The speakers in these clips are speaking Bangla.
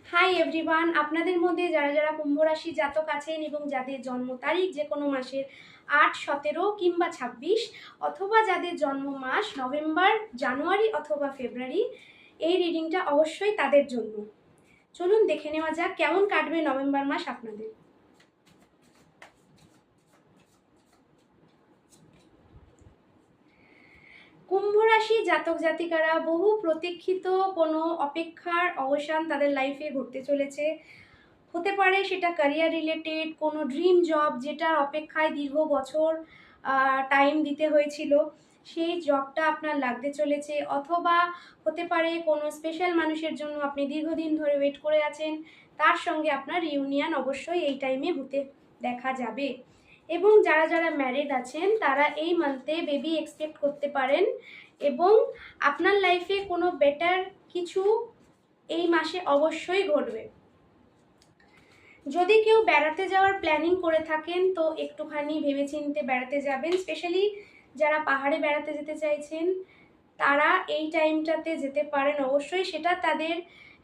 হাই এভরিওয়ান, আপনাদের মধ্যে যারা যারা কুম্ভ রাশি জাতক আছেন এবং যাদের জন্ম তারিখ যে কোনো মাসের 8, 17 কিংবা 26, অথবা যাদের জন্ম মাস নভেম্বর, জানুয়ারি অথবা ফেব্রুয়ারি, এই রিডিংটা অবশ্যই তাদের জন্য। চলুন দেখে নেওয়া যাক কেমন কাটবে নভেম্বর মাস আপনাদের। কুম্ভ রাশি জাতক জাতিকারা বহু প্রতীক্ষিত কোনো অপেক্ষার অবসান তাদের লাইফে ঘটতে চলেছে। হতে পারে সেটা ক্যারিয়ার রিলেটেড কোনো ড্রিম জব, যেটার অপেক্ষায় দীর্ঘ বছর টাইম দিতে হয়েছিল, সেই জবটা আপনার লাগতে চলেছে। অথবা হতে পারে কোনো স্পেশাল মানুষের জন্য আপনি দীর্ঘদিন ধরে ওয়েট করে আছেন, তার সঙ্গে আপনার রিউনিয়ন অবশ্যই এই টাইমে হতে দেখা যাবে। এবং যারা যারা ম্যারিড আছেন তারা এই মান্থে বেবি এক্সপেক্ট করতে পারেন, এবং আপনার লাইফে কোনো বেটার কিছু এই মাসে অবশ্যই ঘটবে। যদি কেউ বেড়াতে যাওয়ার প্ল্যানিং করে থাকেন তো একটুখানি ভেবেচিন্তে বেড়াতে যাবেন। স্পেশালি যারা পাহাড়ে বেড়াতে যেতে চাইছেন তারা এই টাইমটাতে যেতে পারেন অবশ্যই। সেটা তাদের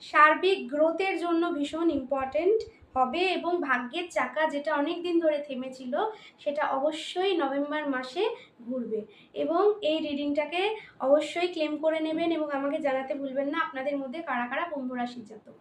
সার্বিক গ্রোথের জন্য ভীষণ ইম্পর্টেন্ট হবে, এবং ভাগ্যের চাকা যেটা অনেক দিন ধরে থেমেছিল সেটা অবশ্যই নভেম্বর মাসে ঘুরবে। এবং এই রিডিংটাকে অবশ্যই ক্লেম করে নেবেন এবং আমাকে জানাতে ভুলবেন না আপনাদের মধ্যে কারা কারা কুম্ভ রাশির জাতক।